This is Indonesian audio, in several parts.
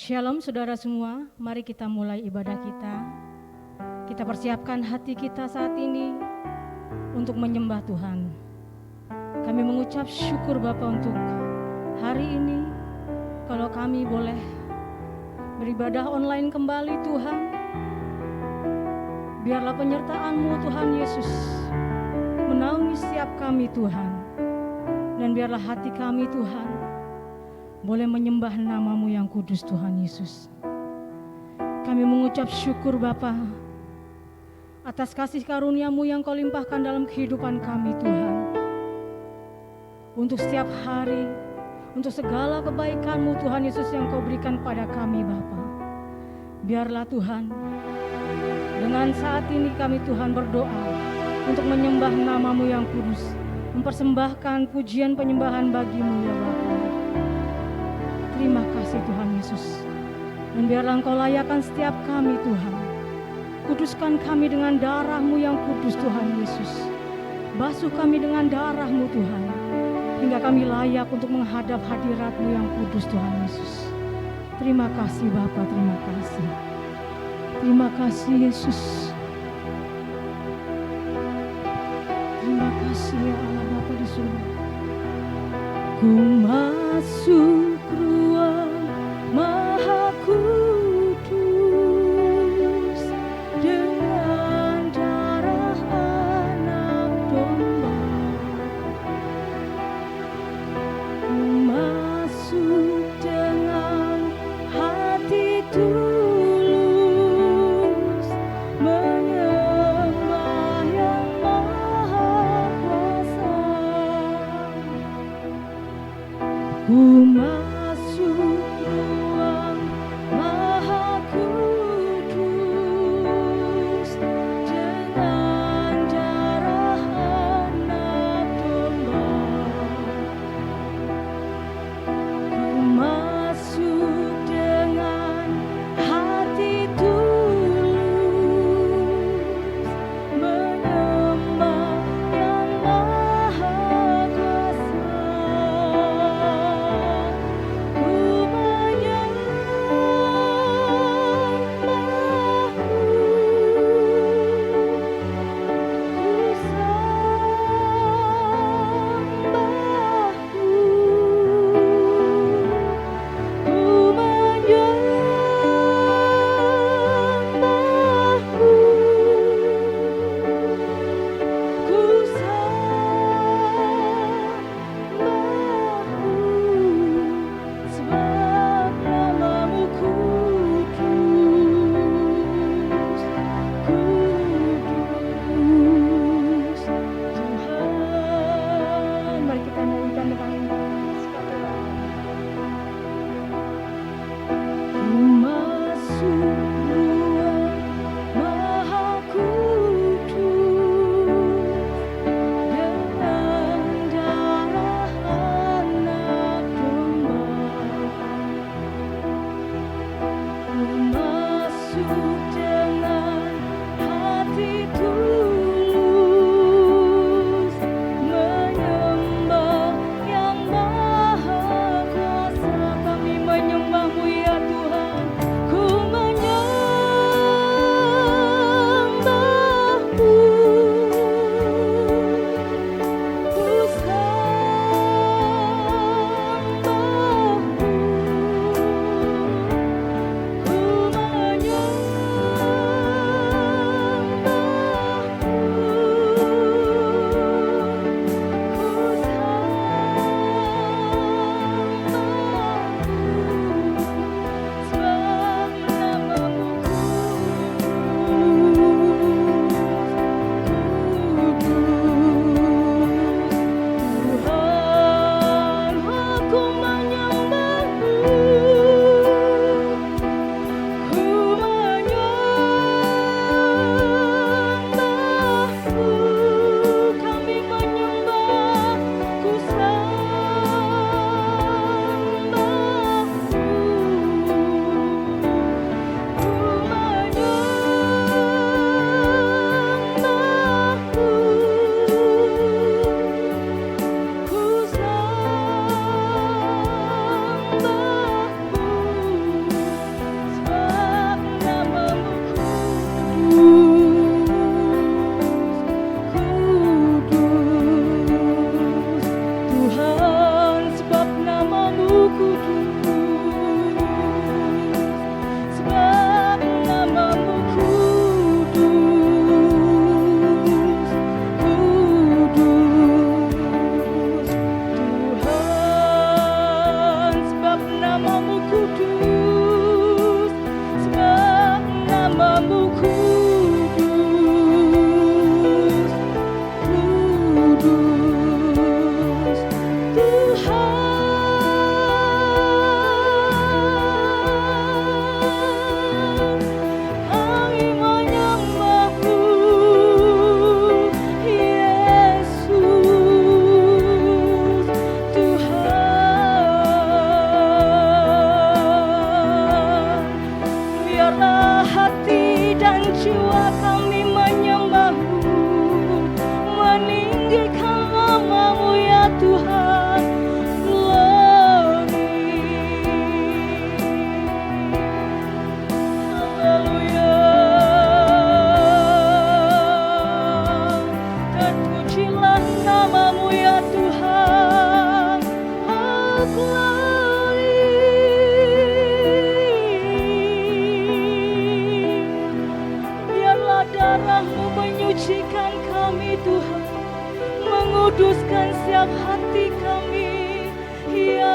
Shalom saudara semua, mari kita mulai ibadah kita. Kita persiapkan hati kita saat ini untuk menyembah Tuhan. Kami mengucap syukur Bapa untuk hari ini, kalau kami boleh beribadah online kembali Tuhan. Biarlah penyertaan-Mu Tuhan Yesus menaungi setiap kami Tuhan. Dan biarlah hati kami Tuhan boleh menyembah nama-Mu yang kudus Tuhan Yesus. Kami mengucap syukur Bapa atas kasih karunia-Mu yang Kau limpahkan dalam kehidupan kami Tuhan. Untuk setiap hari, untuk segala kebaikan-Mu Tuhan Yesus yang Kau berikan pada kami Bapa. Biarlah Tuhan, dengan saat ini kami Tuhan berdoa untuk menyembah nama-Mu yang kudus, mempersembahkan pujian penyembahan bagi-Mu ya Bapa. Terima kasih Tuhan Yesus. Dan biarlah Engkau layakkan setiap kami Tuhan. Kuduskan kami dengan darah-Mu yang kudus Tuhan Yesus. Basuh kami dengan darah-Mu Tuhan. Hingga kami layak untuk menghadap hadirat-Mu yang kudus Tuhan Yesus. Terima kasih Bapa, terima kasih. Terima kasih Yesus. Terima kasih ya Allah Bapa di surga. Ku masuk ruang Maha Kudus dengan darah anak domba. Ku masuk dengan hati tulus menyembah yang Maha Kuasa. Ku namamu kudus, sebab namamu kudus, kudus Tuhan. Kami menyembahmu, Yesus Tuhan. Biarlah hati dan jiwa kami menyembahmu, meninggikan namamu ya Tuhan. Glory, haleluya. Terpujilah namamu ya Tuhan. Oh, glory. Biarlah darahmu menyucikan kami Tuhan, menguduskan setiap hati kami, ya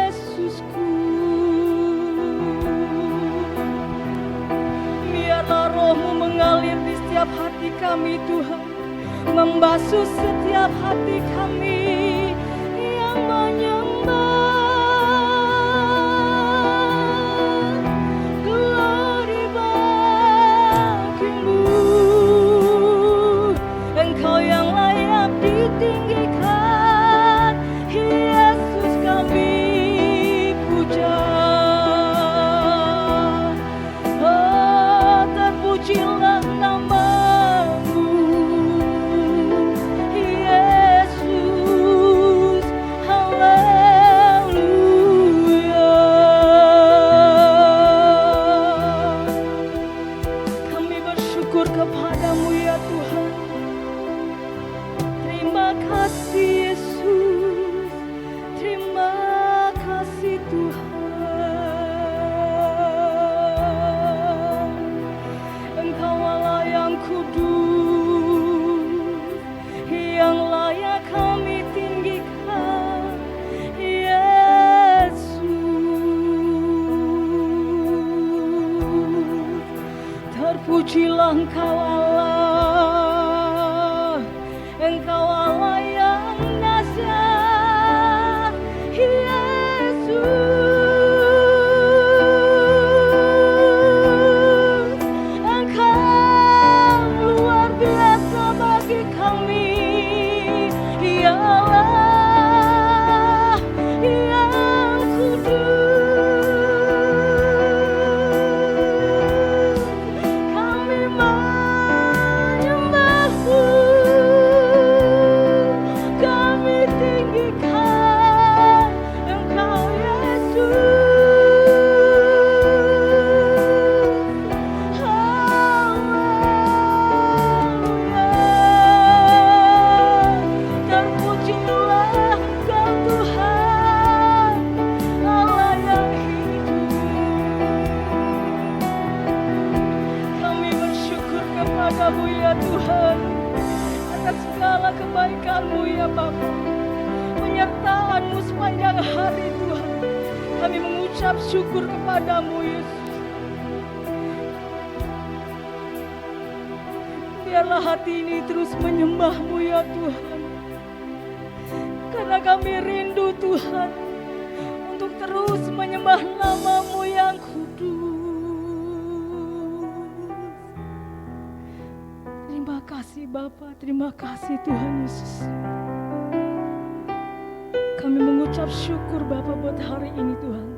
Yesusku. Biarlah rohmu mengalir di setiap hati kami Tuhan, membasuh setiap hati kami yang menyembah. Glory bagimu, Engkau yang layak ditinggikan, Yesus kami puja. Oh, terpujilah namamu, Yesus, haleluya. Kami bersyukur kepadamu ya Tuhan. Terima kasih Yesus, terima kasih Tuhan. Engkau Allah yang kudus, yang layak kami tinggikan, Yesus. Terpujilah Engkau Allah, Engkau Allah yang dahsyat, Yesus. Engkau luar biasa bagi kami, ya Allah yang kudus. Kami menyembahmu, kami tinggikan Engkau Yesus. Haleluya. Terpujilah Engkau Tuhan, Allah yang hidup. Kami bersyukur kepadamu ya Tuhan, atas segala kebaikan-Mu ya Bapa, penyertaan-Mu sepanjang hari Tuhan. Kami mengucap syukur kepadamu Yesus. Biarlah hati ini terus menyembah-Mu ya Tuhan, karena kami rindu Tuhan untuk terus menyembah nama-Mu yang kudus. Terima kasih Bapa, terima kasih Tuhan Yesus. Kami mengucap syukur Bapa buat hari ini Tuhan,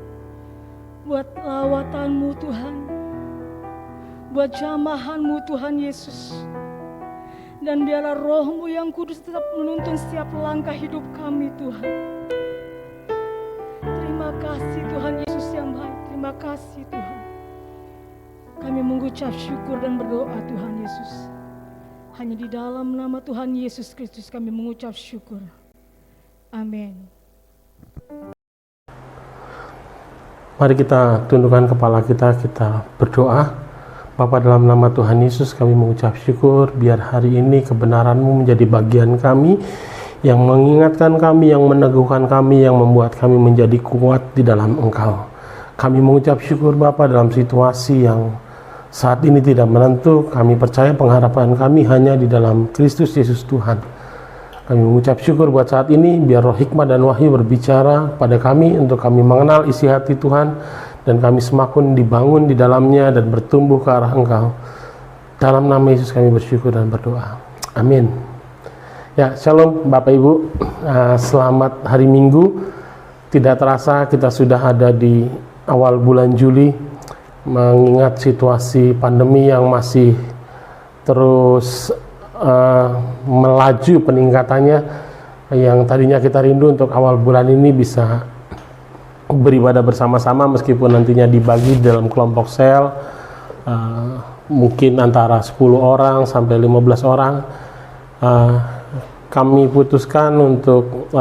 buat lawatan-Mu Tuhan, buat jamahan-Mu Tuhan Yesus. Dan biarlah Roh-Mu yang kudus tetap menuntun setiap langkah hidup kami Tuhan. Terima kasih Tuhan Yesus yang baik, terima kasih Tuhan. Kami mengucap syukur dan berdoa Tuhan Yesus. Hanya di dalam nama Tuhan Yesus Kristus kami mengucap syukur. Amin. Mari kita tundukkan kepala kita berdoa. Bapa, dalam nama Tuhan Yesus kami mengucap syukur biar hari ini kebenaran-Mu menjadi bagian kami, yang mengingatkan kami, yang meneguhkan kami, yang membuat kami menjadi kuat di dalam Engkau. Kami mengucap syukur Bapa dalam situasi yang saat ini tidak menentu. Kami percaya pengharapan kami hanya di dalam Kristus Yesus Tuhan. Kami mengucap syukur buat saat ini, biar roh hikmah dan wahyu berbicara pada kami untuk kami mengenal isi hati Tuhan, dan kami semakin dibangun di dalamnya dan bertumbuh ke arah Engkau. Dalam nama Yesus kami bersyukur dan berdoa. Amin. Ya, shalom Bapak Ibu. Selamat hari Minggu. Tidak terasa kita sudah ada di awal bulan Juli, mengingat situasi pandemi yang masih terus melaju peningkatannya, yang tadinya kita rindu untuk awal bulan ini bisa beribadah bersama-sama, meskipun nantinya dibagi dalam kelompok sel, mungkin antara 10 orang sampai 15 orang. Kami putuskan untuk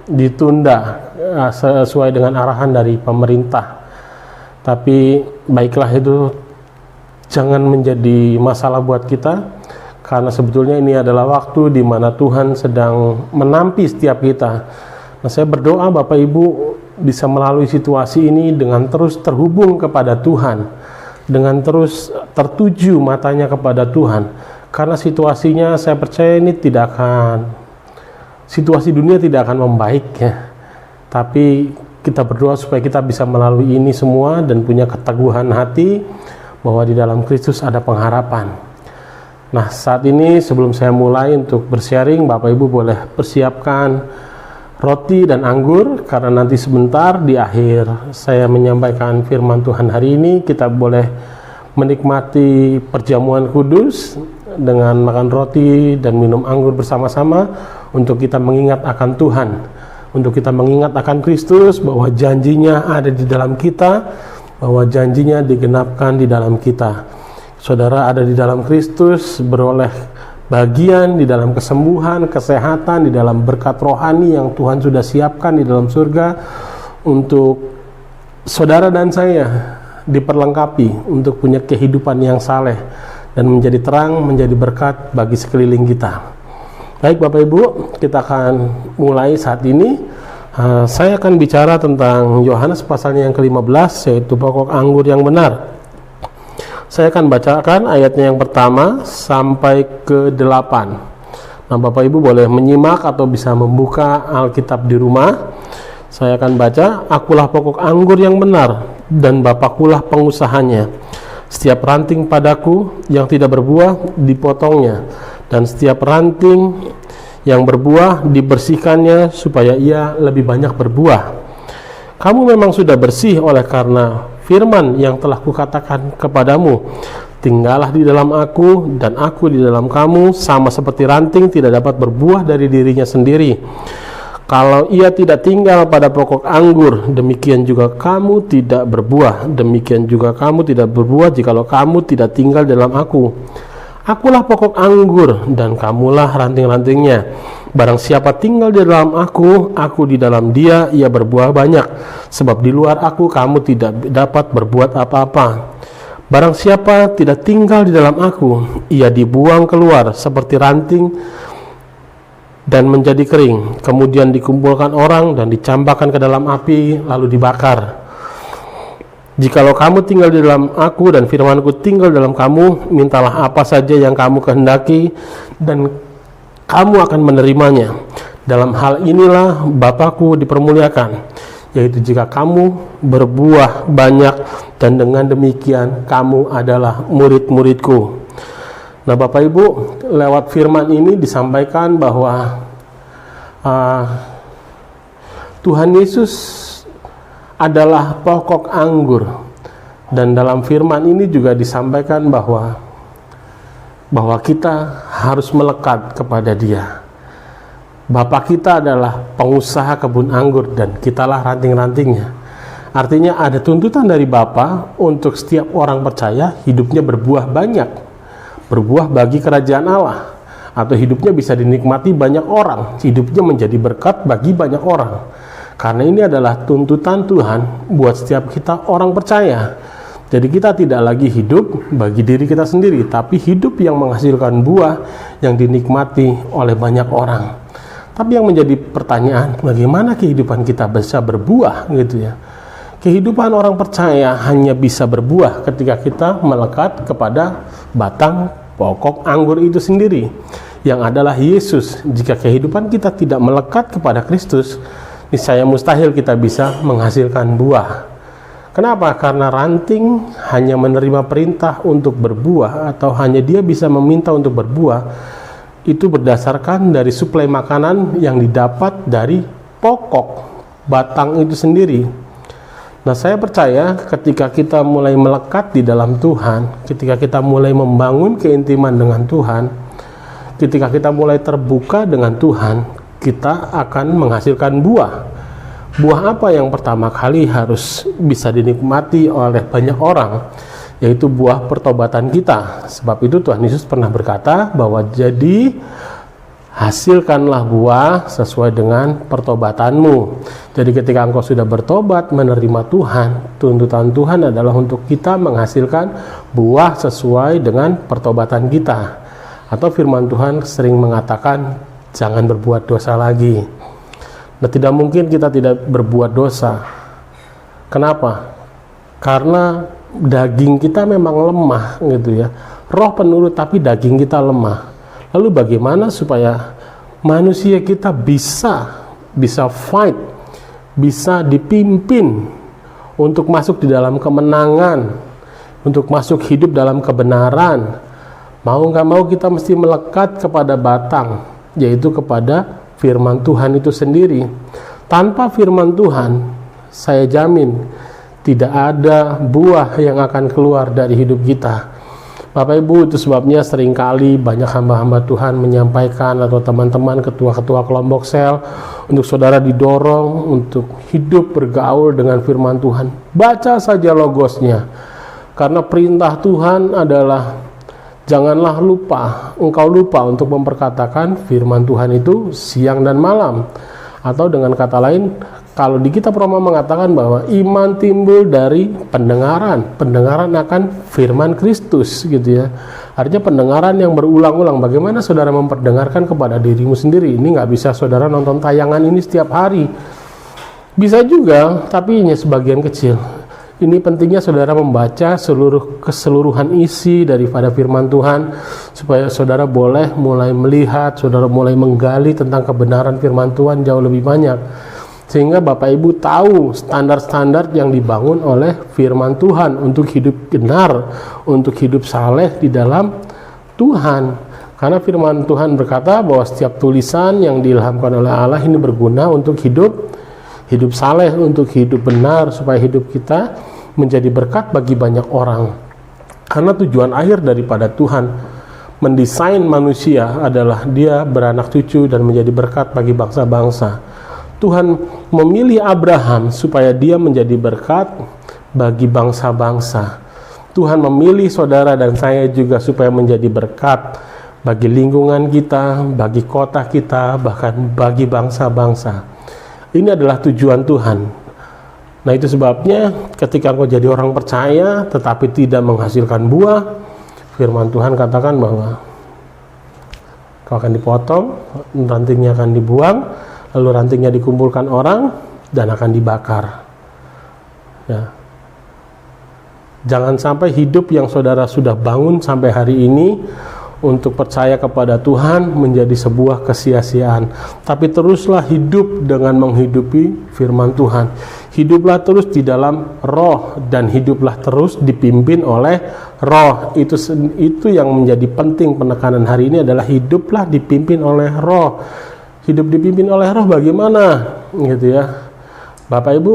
ditunda sesuai dengan arahan dari pemerintah. Tapi baiklah, itu jangan menjadi masalah buat kita, karena sebetulnya ini adalah waktu di mana Tuhan sedang menampi setiap kita. Nah, saya berdoa Bapak Ibu bisa melalui situasi ini dengan terus terhubung kepada Tuhan, dengan terus tertuju matanya kepada Tuhan, karena situasinya saya percaya ini situasi dunia tidak akan membaik ya. Tapi kita berdoa supaya kita bisa melalui ini semua dan punya keteguhan hati bahwa di dalam Kristus ada pengharapan. Nah, saat ini sebelum saya mulai untuk bersharing, Bapak Ibu boleh persiapkan roti dan anggur, karena nanti sebentar di akhir saya menyampaikan firman Tuhan hari ini, kita boleh menikmati perjamuan kudus dengan makan roti dan minum anggur bersama-sama untuk kita mengingat akan Tuhan, untuk kita mengingat akan Kristus, bahwa janjinya ada di dalam kita, bahwa janjinya digenapkan di dalam kita. Saudara ada di dalam Kristus, beroleh bagian di dalam kesembuhan, kesehatan, di dalam berkat rohani yang Tuhan sudah siapkan di dalam surga untuk saudara dan saya, diperlengkapi untuk punya kehidupan yang saleh dan menjadi terang, menjadi berkat bagi sekeliling kita. Baik Bapak Ibu, kita akan mulai saat ini. Saya akan bicara tentang Yohanes pasalnya yang ke-15, yaitu pokok anggur yang benar. Saya akan bacakan ayatnya yang pertama sampai ke-8. Nah, Bapak Ibu boleh menyimak atau bisa membuka Alkitab di rumah. Saya akan baca, akulah pokok anggur yang benar, dan Bapakulah pengusahanya. Setiap ranting padaku yang tidak berbuah dipotongnya, dan setiap ranting yang berbuah dibersihkannya supaya ia lebih banyak berbuah. Kamu memang sudah bersih oleh karena firman yang telah kukatakan kepadamu. Tinggallah di dalam aku dan aku di dalam kamu, sama seperti ranting tidak dapat berbuah dari dirinya sendiri kalau ia tidak tinggal pada pokok anggur, demikian juga kamu tidak berbuah. Demikian juga kamu tidak berbuah jikalau kamu tidak tinggal dalam aku. Akulah pokok anggur dan kamulah ranting-rantingnya. Barang siapa tinggal di dalam aku di dalam dia, ia berbuah banyak. Sebab di luar aku kamu tidak dapat berbuat apa-apa. Barang siapa tidak tinggal di dalam aku, ia dibuang keluar seperti ranting dan menjadi kering. Kemudian dikumpulkan orang dan dicampakkan ke dalam api, lalu dibakar. Jikalau kamu tinggal di dalam aku dan firmanku tinggal dalam kamu, mintalah apa saja yang kamu kehendaki dan kamu akan menerimanya. Dalam hal inilah Bapakku dipermuliakan, yaitu jika kamu berbuah banyak, dan dengan demikian kamu adalah murid-muridku. Nah Bapak Ibu, lewat firman ini disampaikan bahwa Tuhan Yesus adalah pokok anggur, dan dalam firman ini juga disampaikan bahwa kita harus melekat kepada Dia. Bapa kita adalah pengusaha kebun anggur dan kitalah ranting-rantingnya. Artinya ada tuntutan dari Bapa untuk setiap orang percaya hidupnya berbuah banyak, berbuah bagi kerajaan Allah, atau hidupnya bisa dinikmati banyak orang, hidupnya menjadi berkat bagi banyak orang. Karena ini adalah tuntutan Tuhan buat setiap kita orang percaya. Jadi kita tidak lagi hidup bagi diri kita sendiri, tapi hidup yang menghasilkan buah yang dinikmati oleh banyak orang. Tapi yang menjadi pertanyaan, bagaimana kehidupan kita bisa berbuah gitu ya. Kehidupan orang percaya hanya bisa berbuah ketika kita melekat kepada batang pokok anggur itu sendiri, yang adalah Yesus. Jika kehidupan kita tidak melekat kepada Kristus, niscaya mustahil kita bisa menghasilkan buah. Kenapa? Karena ranting hanya menerima perintah untuk berbuah, atau hanya dia bisa meminta untuk berbuah, itu berdasarkan dari suplai makanan yang didapat dari pokok batang itu sendiri. Nah, saya percaya ketika kita mulai melekat di dalam Tuhan, ketika kita mulai membangun keintiman dengan Tuhan, ketika kita mulai terbuka dengan Tuhan, kita akan menghasilkan buah. Buah apa yang pertama kali harus bisa dinikmati oleh banyak orang? Yaitu buah pertobatan kita. Sebab itu Tuhan Yesus pernah berkata bahwa jadi hasilkanlah buah sesuai dengan pertobatanmu. Jadi ketika engkau sudah bertobat, menerima Tuhan, tuntutan Tuhan adalah untuk kita menghasilkan buah sesuai dengan pertobatan kita. Atau firman Tuhan sering mengatakan, jangan berbuat dosa lagi. Nah, tidak mungkin kita tidak berbuat dosa. Kenapa? Karena daging kita memang lemah gitu ya. Roh penurut tapi daging kita lemah. Lalu bagaimana supaya manusia kita bisa fight, bisa dipimpin untuk masuk di dalam kemenangan, untuk masuk hidup dalam kebenaran? Mau nggak mau kita mesti melekat kepada batang, yaitu kepada firman Tuhan itu sendiri. Tanpa firman Tuhan, saya jamin tidak ada buah yang akan keluar dari hidup kita. Bapak Ibu, itu sebabnya seringkali banyak hamba-hamba Tuhan menyampaikan, atau teman-teman ketua-ketua kelompok sel, untuk saudara didorong untuk hidup bergaul dengan firman Tuhan. Baca saja logosnya, karena perintah Tuhan adalah janganlah engkau lupa untuk memperkatakan firman Tuhan itu siang dan malam. Atau dengan kata lain, kalau di kitab Roma mengatakan bahwa iman timbul dari pendengaran akan firman Kristus gitu ya. Artinya pendengaran yang berulang-ulang. Bagaimana saudara memperdengarkan kepada dirimu sendiri? Ini nggak bisa saudara nonton tayangan ini setiap hari. Bisa juga, tapi hanya sebagian kecil. Ini pentingnya saudara membaca keseluruhan isi daripada firman Tuhan, supaya saudara boleh mulai melihat, saudara mulai menggali tentang kebenaran firman Tuhan jauh lebih banyak. Sehingga Bapak Ibu tahu standar-standar yang dibangun oleh firman Tuhan untuk hidup benar, untuk hidup saleh di dalam Tuhan. Karena firman Tuhan berkata bahwa setiap tulisan yang diilhamkan oleh Allah ini berguna untuk hidup saleh, untuk hidup benar, supaya hidup kita menjadi berkat bagi banyak orang. Karena tujuan akhir daripada Tuhan mendesain manusia adalah dia beranak cucu dan menjadi berkat bagi bangsa-bangsa. Tuhan memilih Abraham supaya dia menjadi berkat bagi bangsa-bangsa. Tuhan memilih saudara dan saya juga supaya menjadi berkat bagi lingkungan kita, bagi kota kita, bahkan bagi bangsa-bangsa. Ini adalah tujuan Tuhan. Nah, itu sebabnya ketika engkau jadi orang percaya tetapi tidak menghasilkan buah, firman Tuhan katakan bahwa kau akan dipotong, rantingnya akan dibuang, lalu rantingnya dikumpulkan orang dan akan dibakar. Ya. Jangan sampai hidup yang saudara sudah bangun sampai hari ini untuk percaya kepada Tuhan menjadi sebuah kesia-siaan. Tapi teruslah hidup dengan menghidupi firman Tuhan. Hiduplah terus di dalam roh dan hiduplah terus dipimpin oleh roh. Itu yang menjadi penting penekanan hari ini adalah hiduplah dipimpin oleh roh. Hidup dipimpin oleh roh bagaimana? Gitu ya. Bapak Ibu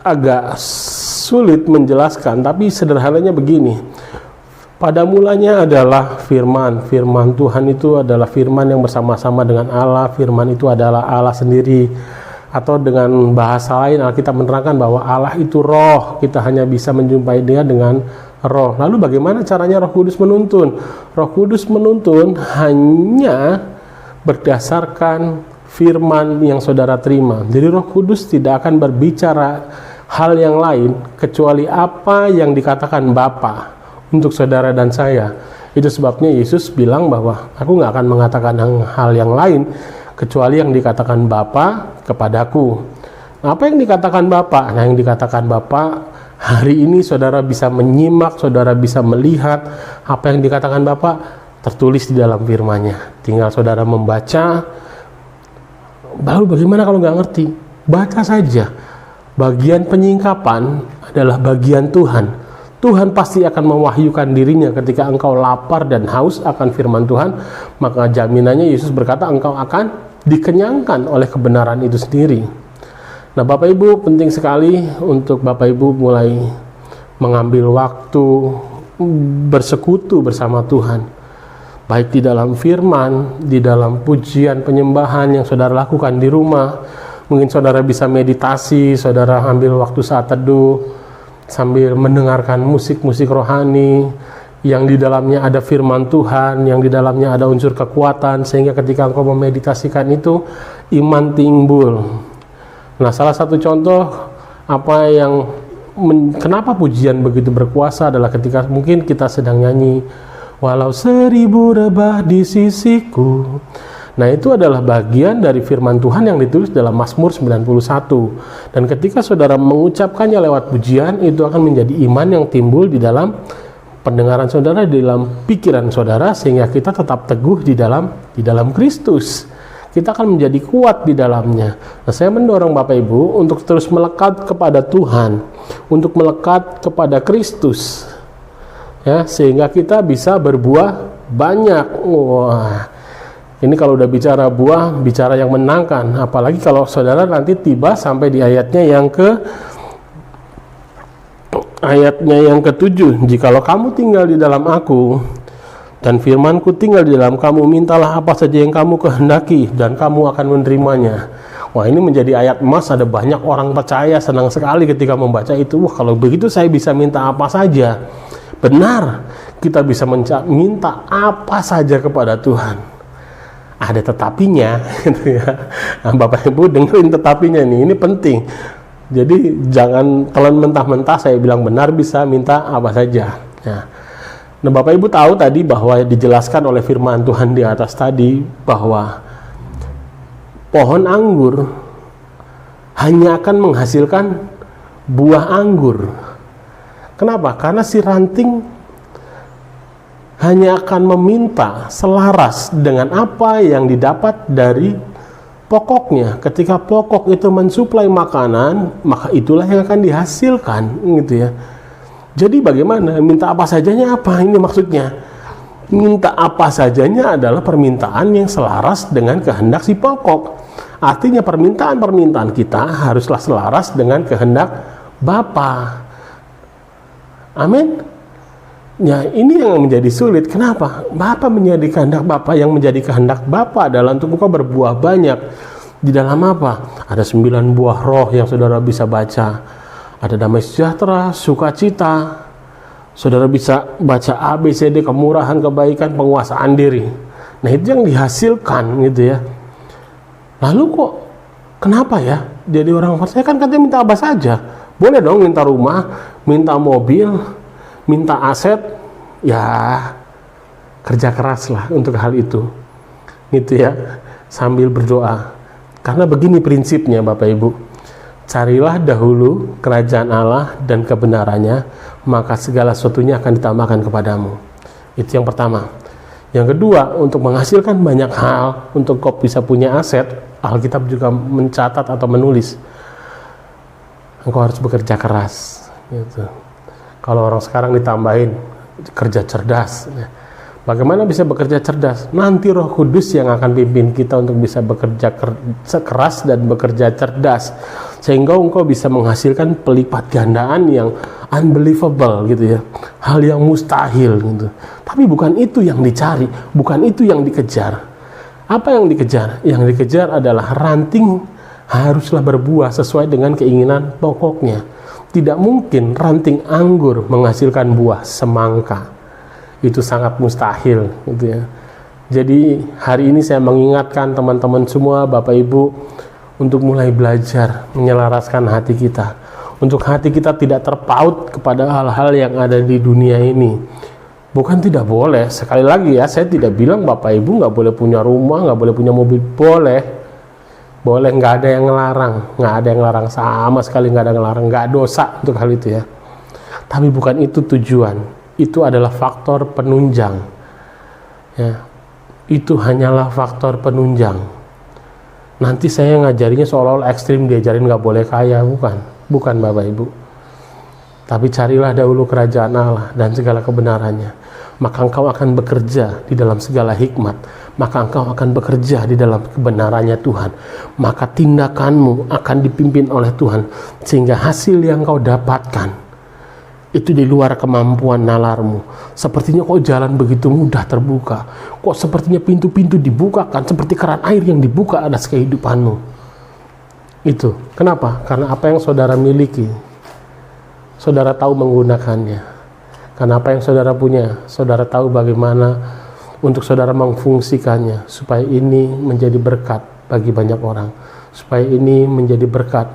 agak sulit menjelaskan, tapi sederhananya begini. Pada mulanya adalah firman Tuhan itu adalah firman yang bersama-sama dengan Allah. Firman itu adalah Allah sendiri. Atau dengan bahasa lain Alkitab menerangkan bahwa Allah itu roh. Kita hanya bisa menjumpai dia dengan roh. Lalu bagaimana caranya Roh Kudus menuntun? Roh Kudus menuntun hanya berdasarkan firman yang saudara terima. Jadi Roh Kudus tidak akan berbicara hal yang lain kecuali apa yang dikatakan Bapa untuk saudara dan saya. Itu sebabnya Yesus bilang bahwa aku nggak akan mengatakan hal yang lain kecuali yang dikatakan Bapa kepadaku. Nah, apa yang dikatakan Bapa? Nah, yang dikatakan Bapa hari ini saudara bisa menyimak, saudara bisa melihat apa yang dikatakan Bapa tertulis di dalam firman-Nya. Tinggal saudara membaca. Lalu bagaimana kalau nggak ngerti? Baca saja. Bagian penyingkapan adalah bagian Tuhan. Tuhan pasti akan mewahyukan dirinya ketika engkau lapar dan haus akan firman Tuhan. Maka jaminannya Yesus berkata engkau akan dikenyangkan oleh kebenaran itu sendiri. Nah, Bapak Ibu, penting sekali untuk Bapak Ibu mulai mengambil waktu bersekutu bersama Tuhan. Baik di dalam firman, di dalam pujian penyembahan yang saudara lakukan di rumah. Mungkin saudara bisa meditasi, saudara ambil waktu saat teduh sambil mendengarkan musik-musik rohani yang di dalamnya ada firman Tuhan, yang di dalamnya ada unsur kekuatan, sehingga ketika engkau memeditasikan itu, iman timbul. Nah, salah satu contoh kenapa pujian begitu berkuasa adalah ketika mungkin kita sedang nyanyi walau 1000 rebah di sisiku. Nah, itu adalah bagian dari firman Tuhan yang ditulis dalam Mazmur 91. Dan ketika saudara mengucapkannya lewat pujian, itu akan menjadi iman yang timbul di dalam pendengaran saudara, di dalam pikiran saudara, sehingga kita tetap teguh di dalam Kristus. Kita akan menjadi kuat di dalamnya. Nah, saya mendorong Bapak Ibu untuk terus melekat kepada Tuhan, untuk melekat kepada Kristus, ya, sehingga kita bisa berbuah banyak. Wah, ini kalau udah bicara buah, bicara yang menangkan. Apalagi kalau saudara nanti tiba sampai di ayatnya yang ke-7. Jikalau kamu tinggal di dalam aku dan firmanku tinggal di dalam kamu, mintalah apa saja yang kamu kehendaki dan kamu akan menerimanya. Wah, ini menjadi ayat emas. Ada banyak orang percaya senang sekali ketika membaca itu. Wah, kalau begitu saya bisa minta apa saja. Benar, kita bisa minta apa saja kepada Tuhan. Ada tetapinya, gitu ya. Nah, Bapak Ibu dengerin tetapinya nih, ini penting. Jadi jangan telan mentah-mentah. Saya bilang benar bisa minta apa saja. Nah, Bapak Ibu tahu tadi bahwa dijelaskan oleh firman Tuhan di atas tadi bahwa pohon anggur hanya akan menghasilkan buah anggur. Kenapa? Karena si ranting hanya akan meminta selaras dengan apa yang didapat dari pokoknya. Ketika pokok itu mensuplai makanan, maka itulah yang akan dihasilkan, gitu ya. Jadi bagaimana? Minta apa sajanya apa? Ini maksudnya. Minta apa sajanya adalah permintaan yang selaras dengan kehendak si pokok. Artinya permintaan-permintaan kita haruslah selaras dengan kehendak Bapa. Amin. Ya, ini yang menjadi sulit. Kenapa? Bapa menjadi kehendak Bapa. Yang menjadi kehendak Bapa adalah untuk engkau berbuah banyak. Di dalam apa? Ada 9 buah roh yang saudara bisa baca. Ada damai sejahtera, sukacita. Saudara bisa baca A, B, C, D, kemurahan, kebaikan, penguasaan diri. Nah, itu yang dihasilkan, gitu ya. Lalu kok kenapa ya? Jadi orang percaya kan katanya minta apa saja. Boleh dong minta rumah, minta mobil, minta aset, ya kerja keras lah untuk hal itu, gitu ya, sambil berdoa. Karena begini prinsipnya Bapak Ibu, carilah dahulu kerajaan Allah dan kebenarannya, maka segala sesuatunya akan ditambahkan kepadamu. Itu yang pertama. Yang kedua, untuk menghasilkan banyak hal, untuk kau bisa punya aset, Alkitab juga mencatat atau menulis, engkau harus bekerja keras, gitu. Kalau orang sekarang ditambahin kerja cerdas. Bagaimana bisa bekerja cerdas? Nanti Roh Kudus yang akan pimpin kita untuk bisa bekerja keras dan bekerja cerdas. Sehingga engkau bisa menghasilkan pelipat gandaan yang unbelievable, gitu ya. Hal yang mustahil, gitu. Tapi bukan itu yang dicari, bukan itu yang dikejar. Apa yang dikejar? Yang dikejar adalah ranting haruslah berbuah sesuai dengan keinginan pokoknya. Tidak mungkin ranting anggur menghasilkan buah semangka. Itu sangat mustahil, gitu ya. Jadi hari ini saya mengingatkan teman-teman semua, Bapak Ibu, untuk mulai belajar menyelaraskan hati kita. Untuk hati kita tidak terpaut kepada hal-hal yang ada di dunia ini. Bukan tidak boleh, sekali lagi ya, saya tidak bilang Bapak Ibu nggak boleh punya rumah, nggak boleh punya mobil, boleh, nggak ada yang ngelarang, sama sekali nggak ada yang ngelarang, nggak dosa untuk hal itu ya. Tapi bukan itu tujuan, itu adalah faktor penunjang, ya, itu hanyalah faktor penunjang. Nanti saya ngajarinya seolah-olah ekstrim, diajarin nggak boleh kaya, bukan Bapak Ibu. Tapi carilah dahulu kerajaan Allah dan segala kebenarannya, maka engkau akan bekerja di dalam segala hikmat, maka engkau akan bekerja di dalam kebenarannya Tuhan, maka tindakanmu akan dipimpin oleh Tuhan, sehingga hasil yang kau dapatkan itu di luar kemampuan nalarmu. Sepertinya kok jalan begitu mudah terbuka, kok sepertinya pintu-pintu dibukakan seperti keran air yang dibuka atas kehidupanmu. Itu kenapa? Karena apa yang saudara miliki, saudara tahu menggunakannya. Karena apa yang saudara punya, saudara tahu bagaimana untuk saudara memfungsikannya, supaya ini menjadi berkat bagi banyak orang, supaya ini menjadi berkat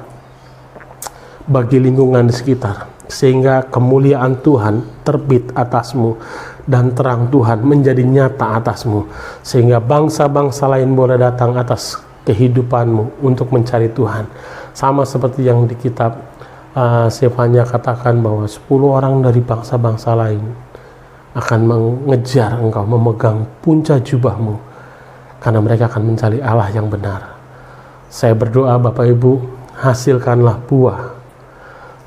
bagi lingkungan di sekitar, sehingga kemuliaan Tuhan terbit atasmu dan terang Tuhan menjadi nyata atasmu, sehingga bangsa-bangsa lain boleh datang atas kehidupanmu untuk mencari Tuhan. Sama seperti yang di kitab Sefanya katakan bahwa 10 orang dari bangsa-bangsa lain akan mengejar engkau, memegang punca jubahmu, karena mereka akan mencari Allah yang benar. Saya berdoa Bapak Ibu, hasilkanlah buah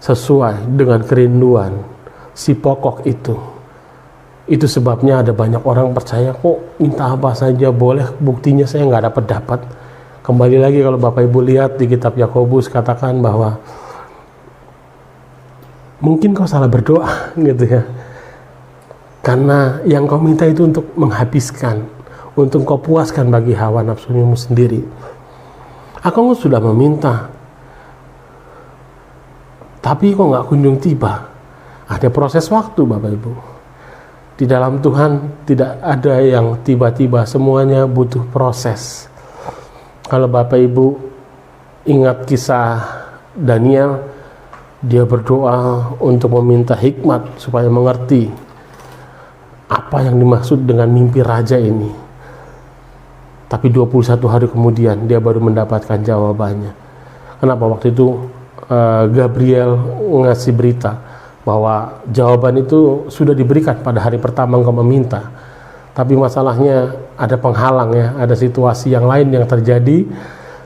sesuai dengan kerinduan si pokok itu. Itu sebabnya ada banyak orang percaya, kok minta apa saja boleh, buktinya saya nggak dapat. Kembali lagi kalau Bapak Ibu lihat di kitab Yakobus katakan bahwa mungkin kau salah berdoa gitu ya, karena yang kau minta itu untuk menghabiskan, untuk kau puaskan bagi hawa nafsumu sendiri. Aku sudah meminta, tapi kok nggak kunjung tiba. Ada proses waktu Bapak Ibu. Di dalam Tuhan tidak ada yang tiba-tiba, semuanya butuh proses. Kalau Bapak Ibu ingat kisah Daniel, dia berdoa untuk meminta hikmat supaya mengerti apa yang dimaksud dengan mimpi raja ini. Tapi 21 hari kemudian dia baru mendapatkan jawabannya. Kenapa? Waktu itu Gabriel ngasih berita bahwa jawaban itu sudah diberikan pada hari pertama engkau meminta. Tapi masalahnya ada penghalang ya, ada situasi yang lain yang terjadi,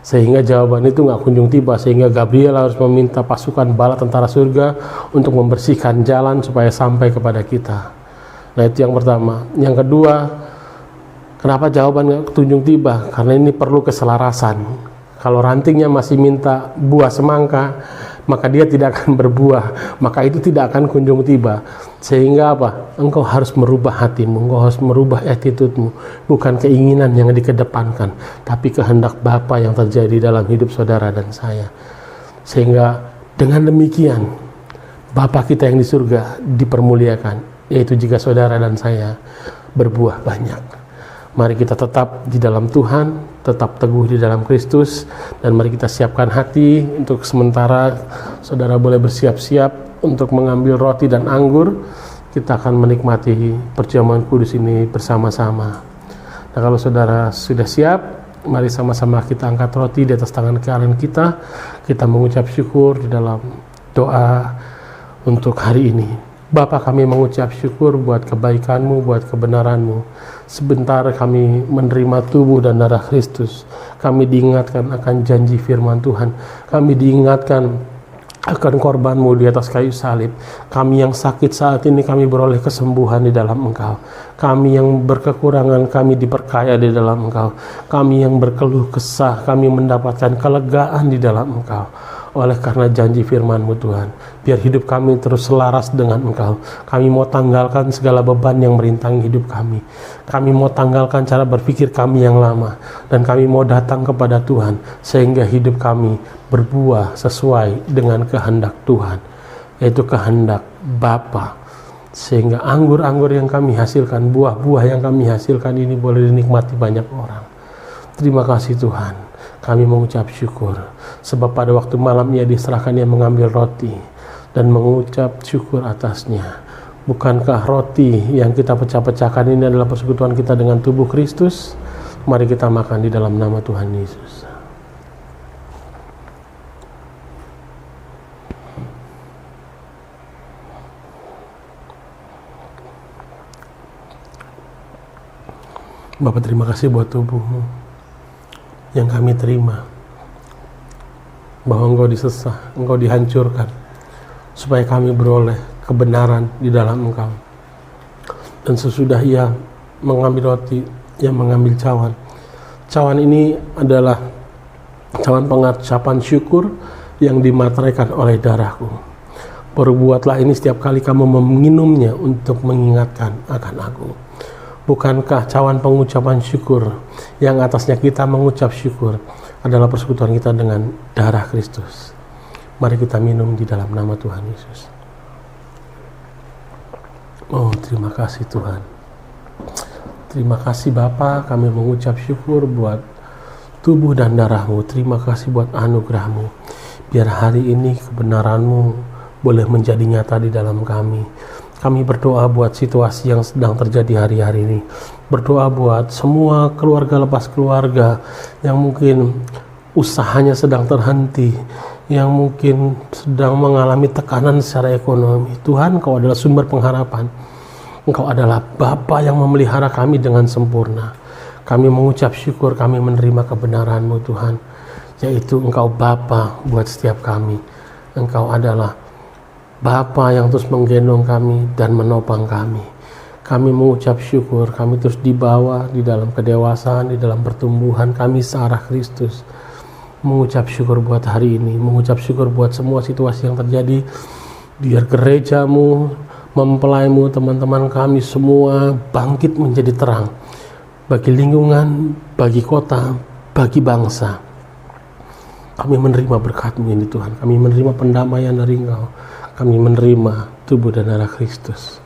sehingga jawaban itu nggak kunjung tiba, sehingga Gabriel harus meminta pasukan bala tentara surga untuk membersihkan jalan supaya sampai kepada kita. Nah itu yang pertama. Yang kedua, kenapa jawaban nggak kunjung tiba? Karena ini perlu keselarasan. Kalau rantingnya masih minta buah semangka, maka dia tidak akan berbuah, maka itu tidak akan kunjung tiba. Sehingga apa? Engkau harus merubah hatimu, engkau harus merubah attitude-mu. Bukan keinginan yang dikedepankan, tapi kehendak Bapa yang terjadi dalam hidup saudara dan saya. Sehingga dengan demikian Bapa kita yang di surga dipermuliakan, yaitu jika saudara dan saya berbuah banyak. Mari kita tetap di dalam Tuhan, tetap teguh di dalam Kristus, dan mari kita siapkan hati untuk sementara saudara boleh bersiap-siap untuk mengambil roti dan anggur. Kita akan menikmati perjamuan kudus ini bersama-sama. Nah kalau saudara sudah siap, mari sama-sama kita angkat roti di atas tangan kanan kita. Kita mengucap syukur di dalam doa untuk hari ini. Bapa, kami mengucap syukur buat kebaikan-Mu, buat kebenaran-Mu. Sebentar kami menerima tubuh dan darah Kristus. Kami diingatkan akan janji firman Tuhan. Kami diingatkan akan korban-Mu di atas kayu salib. Kami yang sakit saat ini, kami beroleh kesembuhan di dalam Engkau. Kami yang berkekurangan, kami diperkaya di dalam Engkau. Kami yang berkeluh kesah, kami mendapatkan kelegaan di dalam Engkau. Oleh karena janji firman-Mu Tuhan, biar hidup kami terus selaras dengan Engkau. Kami mau tanggalkan segala beban yang merintangi hidup kami. Kami mau tanggalkan cara berpikir kami yang lama, dan kami mau datang kepada Tuhan, sehingga hidup kami berbuah sesuai dengan kehendak Tuhan, yaitu kehendak Bapa. Sehingga anggur-anggur yang kami hasilkan, buah-buah yang kami hasilkan ini boleh dinikmati banyak orang. Terima kasih Tuhan. Kami mengucap syukur, sebab pada waktu malam Ia diserahkan, Ia mengambil roti dan mengucap syukur atasnya. Bukankah roti yang kita pecah-pecahkan ini adalah persekutuan kita dengan tubuh Kristus? Mari kita makan di dalam nama Tuhan Yesus. Bapak, terima kasih buat tubuh-Mu yang kami terima, bahwa Engkau disesah, Engkau dihancurkan, supaya kami beroleh kebenaran di dalam Engkau. Dan sesudah Ia mengambil roti, Ia mengambil cawan. Cawan ini adalah cawan pengucapan syukur yang dimateraikan oleh darahku. Perbuatlah ini setiap kali kamu meminumnya untuk mengingatkan akan aku. Bukankah cawan pengucapan syukur yang atasnya kita mengucap syukur adalah persekutuan kita dengan darah Kristus? Mari kita minum di dalam nama Tuhan Yesus. Oh, terima kasih Tuhan. Terima kasih Bapa, kami mengucap syukur buat tubuh dan darah-Mu. Terima kasih buat anugerah-Mu. Biar hari ini kebenaran-Mu boleh menjadi nyata di dalam kami. Kami berdoa buat situasi yang sedang terjadi hari-hari ini. Berdoa buat semua keluarga lepas keluarga yang mungkin usahanya sedang terhenti, yang mungkin sedang mengalami tekanan secara ekonomi. Tuhan, Engkau adalah sumber pengharapan. Engkau adalah Bapa yang memelihara kami dengan sempurna. Kami mengucap syukur, kami menerima kebenaran-Mu Tuhan, yaitu Engkau Bapa buat setiap kami. Engkau adalah Bapa yang terus menggendong kami dan menopang kami. Kami mengucap syukur, kami terus dibawa di dalam kedewasaan, di dalam pertumbuhan kami searah Kristus. Mengucap syukur buat hari ini, mengucap syukur buat semua situasi yang terjadi. Biar gereja-Mu, mempelai-Mu, teman-teman kami semua bangkit menjadi terang bagi lingkungan, bagi kota, bagi bangsa. Kami menerima berkat-Mu ini Tuhan, kami menerima pendamaian dari Engkau. Kami menerima tubuh dan darah Kristus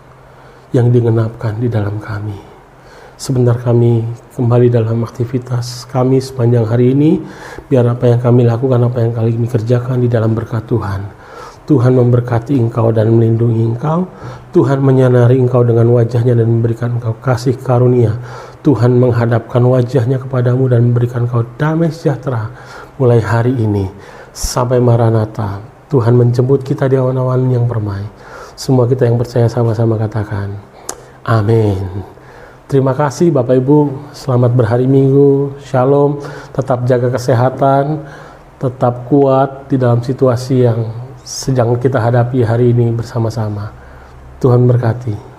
yang digenapkan di dalam kami. Sebentar kami kembali dalam aktivitas kami sepanjang hari ini. Biar apa yang kami lakukan, apa yang kami kerjakan di dalam berkat Tuhan. Tuhan memberkati engkau dan melindungi engkau. Tuhan menyinari engkau dengan wajahnya dan memberikan engkau kasih karunia. Tuhan menghadapkan wajahnya kepadamu dan memberikan engkau damai sejahtera mulai hari ini sampai Maranatha. Tuhan menjemput kita di awan-awan yang permai. Semua kita yang percaya sama-sama katakan amin. Terima kasih Bapak Ibu, selamat berhari Minggu, shalom, tetap jaga kesehatan, tetap kuat di dalam situasi yang sedang kita hadapi hari ini bersama-sama. Tuhan berkati.